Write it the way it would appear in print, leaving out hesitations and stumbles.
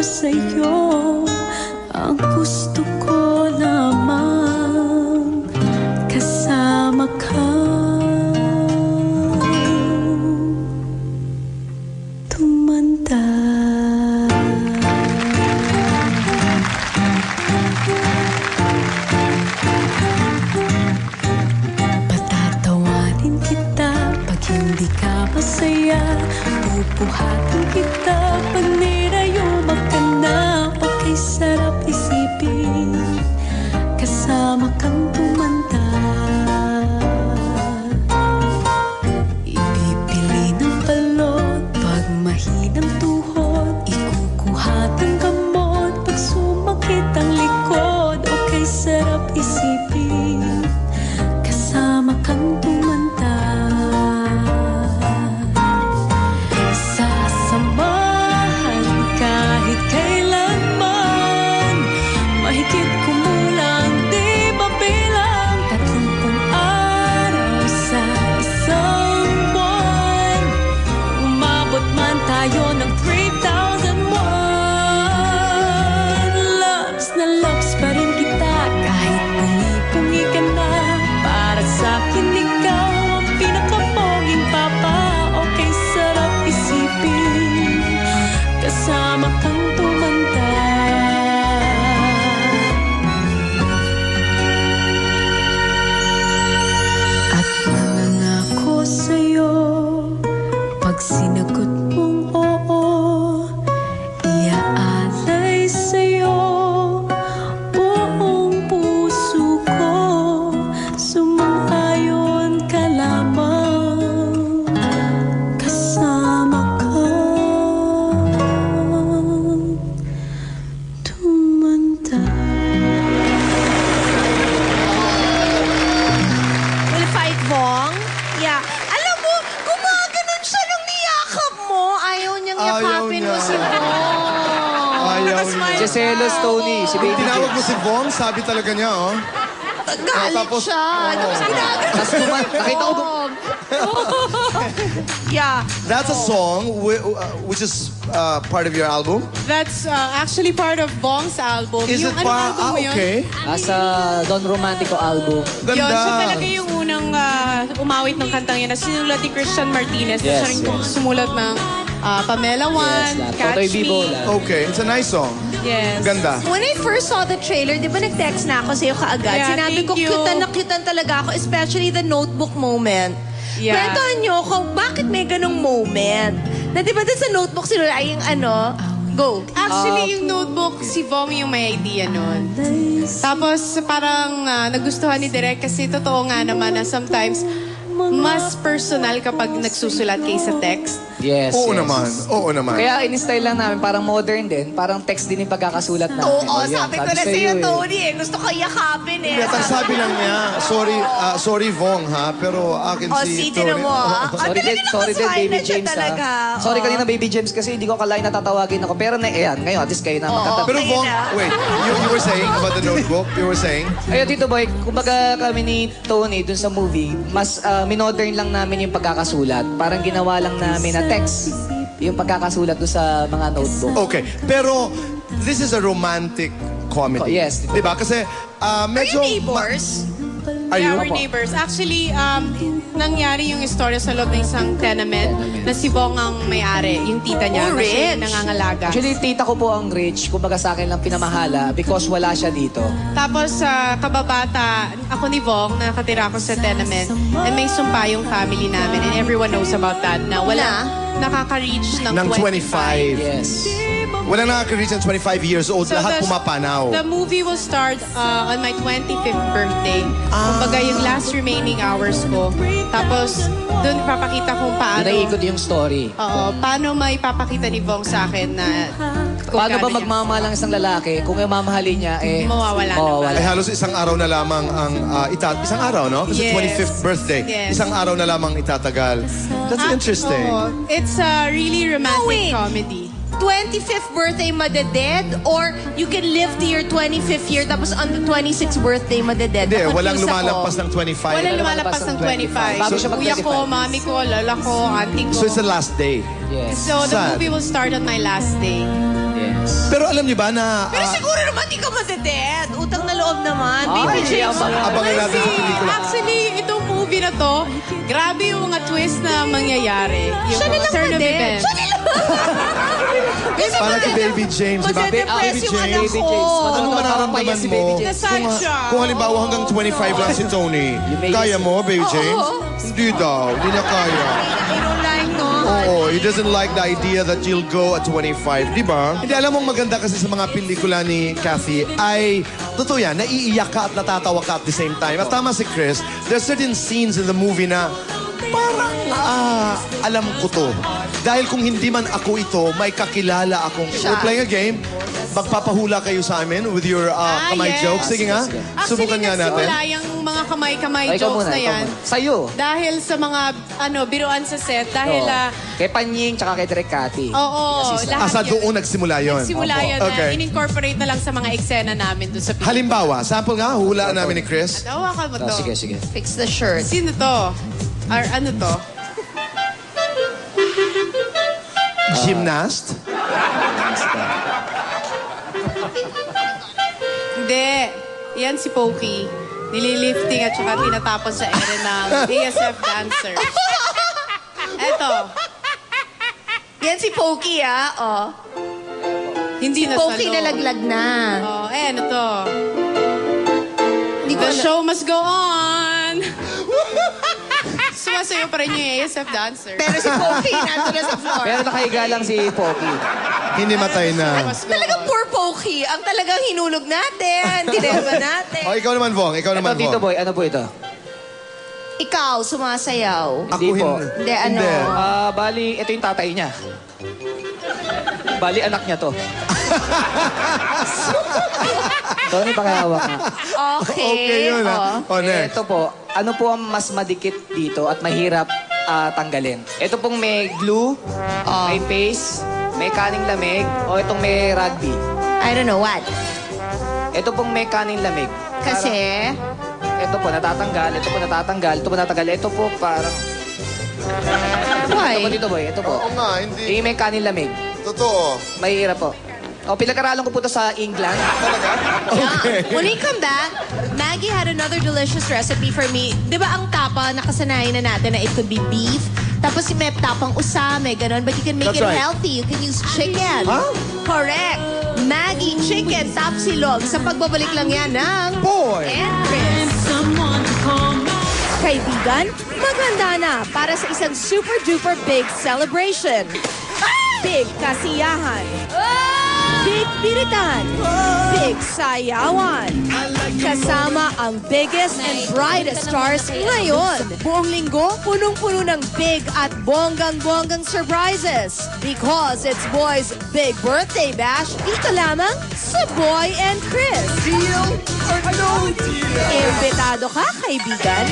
sa'yo. Ang gusto ko lamang kasama ka. Tumanda. Patatawanin kita pag hindi ka masaya. Pupuhatin kita pag nirayuma ka na. Okay, sarap isipin kasama kang tumanda. Ipipili ng balot pag mahinang tuhod. Ikukuhat ang gamot pag sumakit ang likod. Okay, sarap isipin kasama kang tumanda. Sasamahan kahit kailanman. Mahigit kumulang di mabilang 30 araw sa isang buwan. Umabot man tayo ng 3,001. Loves na loves pa rin kita kahit pungi-pungi ka na. Para sa'kin ikaw ang pinakamoging papa. Okay, sarap isipin kasama kang tumanda. At nangangako sa'yo pag sinagot mong oo, iaalay sa'yo buong puso ko. Sumang-ayon ka lamang kasama ka tumanda. Will fight Vong? Yeah. Alam mo, gumaganon siya nung niyakap mo. Ayaw niyang yakapin mo si Vong. Ayaw niya. Si Celos, Tony, si Baby Tinawag mo James. si Vong, sabi talaga niya, oh. Galit tapos- siya. Tapos ginaganon Tapos nakita ko Yeah. That's a song which is part of your album. That's actually part of Vong's album. Is Yung it anong pa? album mo yun? Okay. nasa Don Romantico album. Yun, siya Ganda. talaga yung unang umawit ng kantang yan na sinulat ni Christian Martinez. Yes, Siya rin sumulat ng Pamela One, lahat. Catch Totoy Me. Bibo, lahat. Okay, it's a nice song. Yes. Ganda. When I first saw the trailer, di ba nag-text na ako sa'yo kaagad? Yeah, Sinabi ko, thank you. cutean na cutean talaga ako, especially the notebook moment. Yeah. Kwentuhan niyo ako, bakit may ganong moment? Na di ba doon sa notebook sinula ay yung ano? Go. Actually, yung notebook, si Vong yung may idea nun. Tapos parang nagustuhan ni Direk kasi totoo nga naman na sometimes mas personal kapag nagsusulat kaysa text. Yes, Oo yes. naman. Oo naman. Kaya in-style lang namin, parang modern din. Parang text din yung pagkakasulat namin. Oo, Yan, sabi ko na sa'yo sa'yo, eh. Tony eh. Gusto ko yakapin eh. At ang sabi lang niya, sorry Vong ha, pero akin O, si tinan mo ah. Sorry din, Baby James talaga. ha. Sorry kanina Baby James kasi hindi ko kalain natatawagin ako. Pero ayan, ngayon at least kayo na magkatabi. Pero Vong, na. wait, you were saying about the notebook? You were saying? Ayun, Tito Boy, kumbaga kami ni Tony dun sa movie, mas minodern lang namin yung pagkakasulat. Parang ginawa lang namin na text yung pagkakasulat dun sa mga notebook. Okay, pero this is a romantic comedy. Yes. Diba? Kasi Are medyo... you neighbors? Are you? Yeah, we're neighbors. Actually, nangyari yung istorya sa loob ng isang tenement na si Vong ang may-ari, yung tita niya, Oh, na siya yung rich. nangangalaga. Actually, tita ko po ang rich. Kumbaga sa akin lang pinamahala because wala siya dito. Tapos sa kababata, ako ni Vong, nakatira ako sa tenement, and may sumpa yung family namin, and everyone knows about that, na wala nakaka-reach ng Ng 25. 25. Yes. Wala nakaka-reach ng 25 years old. Lahat pumapanaw. The movie will start on my 25th birthday. Kumbaga yung last remaining hours ko. Tapos doon papakita kung paano. Naiikot yung story. Oo, paano may papakita ni Vong sa akin na kung Paano ba gaano niya- magmamahal ang isang lalaki kung yung mamahalin niya Mawawala mawawala. Ay halos isang araw na lamang ang isang araw, no? Kasi Yes. 25th birthday. Yes. Isang araw na lamang itatagal. That's interesting. Oo. It's a really romantic wait. comedy. 25th birthday madeded or you can live to your 25th year tapos on the 26th birthday madeded? Hindi, Confused walang ako. lumalampas ng 25. Walang lumalabas ng 25. Bago siya Kuya ko, mag-25. mami ko, lola ko, auntie ko. So it's the last day. Yes. So the Sad. movie will start on my last day. Yes. Pero alam niyo ba na... Pero siguro naman di ka madedead. Utang na loob naman. Ah, Baby hindi James. ako. Abangan natin sa pelikula. Actually, itong movie na to, grabe yung mga twist na mangyayari. Yung Siya na lang turn of madead. events. Siya na lang. Kasi Para kay Baby James, di ba? Madedepress Baby yung anak James, ko. anong mararamdaman si mo? Baby James. Nasaan siya? Kung halimbawa hanggang 25 lang si Tony, may kaya mo, Baby James? Oo. Hindi daw, hindi niya kaya. I don't like no. Oo, he doesn't like the idea that you'll go at 25, di ba? Hindi, alam mong maganda kasi sa mga pelikula ni Kathy ay, totoo yan, naiiyak ka at natatawa ka at the same time. At tama si Chris, there's certain scenes in the movie na parang, alam ko to. Dahil kung hindi man ako ito, may kakilala akong... We're playing a game. Magpapahula kayo sa amin with your kamay yes. jokes. Sige nga, Actually, subukan nga natin. nagsimula yung mga kamay-kamay Ay, ikaw jokes muna, na ikaw yan. muna. Sa'yo. Dahil sa mga biruan sa set. Dahil, Kay Panying, tsaka kay Direk Cathy. oo, lahat Sa yun. doon nagsimula yon. Simula Opo. yan Okay. na in-incorporate na lang sa mga eksena namin doon sa pelikula. Halimbawa, sample nga, hulaan namin ni Chris. Hawakan mo to. Sige, sige. Fix the shirt. Sino to? Or ano to? Gymnast? Hindi. Yan si Pokey. Nililifting at saka tinatapon sa ere ng ASF dancers. Eto. Yan si Pokey, oh. Hindi na Pokey salo. nalaglag na. Oh, ano to? Hindi ko The na... show must go on. Sumasayo pa rin yung ASF dancer. Pero si Pokey nandun na sa floor. Pero nakahiga lang si Pocky. Hindi matay na. Must go Talagang on. poor Pokey. Ang talagang hinulog natin. Tineba natin. O, ikaw naman, Vong. Ikaw Ito, naman, Tito Vong. Boy, ano po ito? Ikaw, sumasayaw. Ako Hindi po. Hindi, ano? Bali, ito yung tatay niya. Bali, anak niya to. Tony, pakihawak nga. Okay. Okay yun, oh. O, next. Ito po, ano po ang mas madikit dito at mahirap tanggalin? Ito pong may glue, may paste, may kaning lamig, o itong may rugby. I don't know what. Ito pong may kaning lamig. Kasi... Ito po natatanggal, ito po natatanggal, ito po natatanggal. Ito po parang... Ito po Why? dito boy, ito po. Oo nga, hindi. May kaning lamig. Totoo. Mahirap po. O, pinag-aralan ko po ito sa England. When we come back, Maggie had another delicious recipe for me. Di ba ang tapa, nakasanayan na natin na it could be beef, tapos si may tapang usame, ganun. But you can make That's it right. healthy. You can use chicken. Huh? Correct. Maggie chicken tapsilog. Sa pagbabalik lang yan ng... Boy! And Chris. Someone to call my Kaibigan, maghanda na para sa isang super-duper big celebration. Big kasiyahan. Big piritan. Big sayawan. Kasama ang biggest and brightest stars ngayon. Buong linggo, punong-puno ng big at bonggang-bonggang surprises. Because it's Boy's Big Birthday Bash, dito lamang sa Boy and Chris. Deal or no deal? Imbitado ka, kaibigan.